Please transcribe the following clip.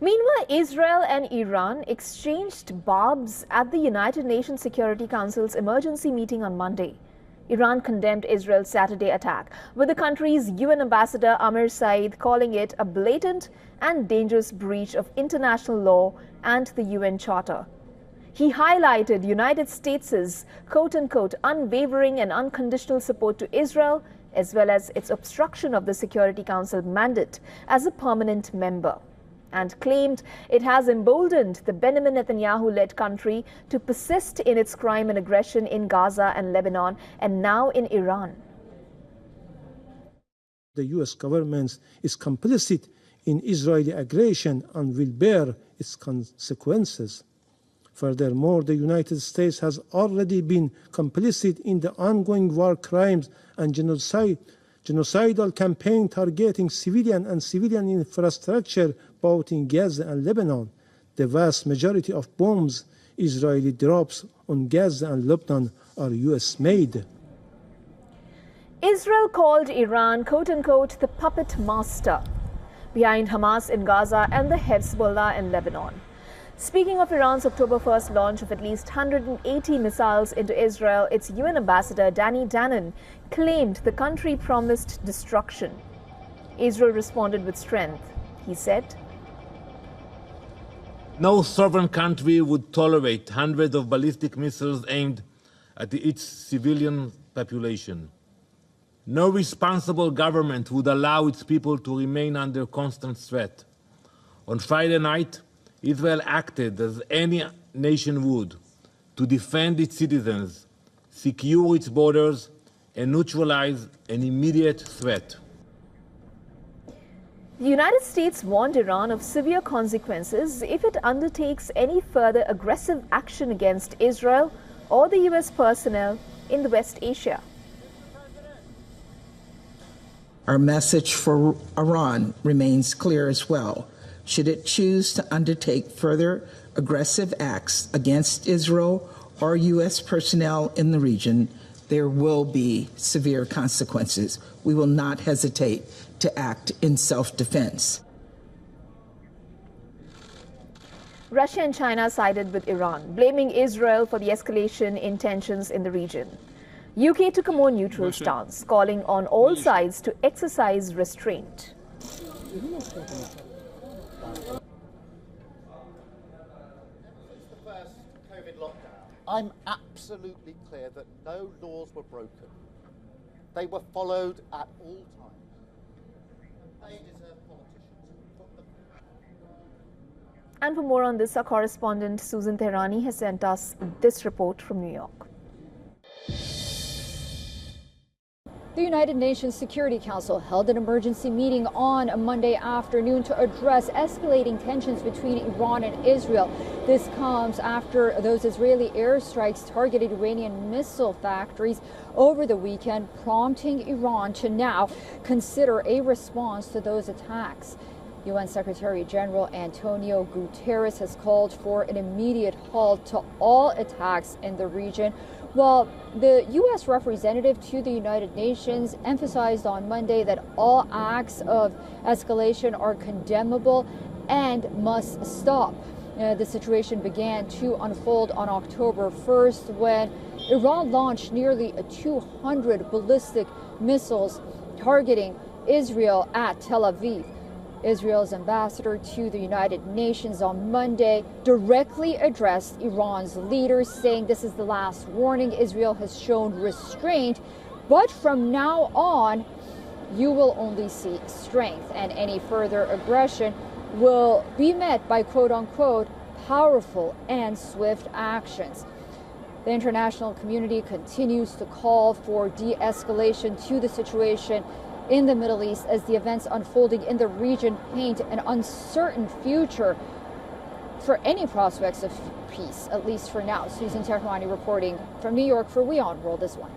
Meanwhile, Israel and Iran exchanged barbs at the United Nations Security Council's emergency meeting on Monday. Iran condemned Israel's Saturday attack, with the country's UN ambassador Amir Saeid calling it a blatant and dangerous breach of international law and the UN Charter. He highlighted United States' quote-unquote unwavering and unconditional support to Israel, as well as its obstruction of the Security Council mandate as a permanent member, and claimed it has emboldened the Benjamin Netanyahu-led country to persist in its crime and aggression in Gaza and Lebanon, and now in Iran. The U.S. government is complicit in Israeli aggression and will bear its consequences. Furthermore, the United States has already been complicit in the ongoing war crimes and genocidal campaign targeting civilian and civilian infrastructure both in Gaza and Lebanon. The vast majority of bombs Israeli drops on Gaza and Lebanon are US-made. Israel called Iran, quote-unquote, the puppet master behind Hamas in Gaza and the Hezbollah in Lebanon. Speaking of Iran's October 1st launch of at least 180 missiles into Israel, its UN ambassador Danny Danon claimed the country promised destruction. Israel responded with strength. He said, "No sovereign country would tolerate hundreds of ballistic missiles aimed at its civilian population. No responsible government would allow its people to remain under constant threat. On Friday night, Israel acted as any nation would to defend its citizens, secure its borders, and neutralize an immediate threat." The United States warned Iran of severe consequences if it undertakes any further aggressive action against Israel or the U.S. personnel in the West Asia. Our message for Iran remains clear as well. Should it choose to undertake further aggressive acts against Israel or U.S. personnel in the region, there will be severe consequences. We will not hesitate to act in self-defense. Russia and China sided with Iran, blaming Israel for the escalation in tensions in the region. UK took a more neutral stance, calling on all sides to exercise restraint. I'm absolutely clear that no laws were broken. They were followed at all times. They deserve politicians. And for more on this, our correspondent Susan Tehrani has sent us this report from New York. The United Nations Security Council held an emergency meeting on Monday afternoon to address escalating tensions between Iran and Israel. This comes after those Israeli airstrikes targeted Iranian missile factories over the weekend, prompting Iran to now consider a response to those attacks. UN Secretary General Antonio Guterres has called for an immediate halt to all attacks in the region, while the U.S. representative to the United Nations emphasized on Monday that all acts of escalation are condemnable and must stop. The situation began to unfold on October 1st when Iran launched nearly 200 ballistic missiles targeting Israel at Tel Aviv. Israel's ambassador to the United Nations on Monday directly addressed Iran's leaders, saying this is the last warning. Israel has shown restraint, but from now on, you will only see strength, and any further aggression will be met by quote-unquote powerful and swift actions. The international community continues to call for de-escalation to the situation in the Middle East as the events unfolding in the region paint an uncertain future for any prospects of peace, at least for now. Susan Tehrani reporting from New York for WION World this one.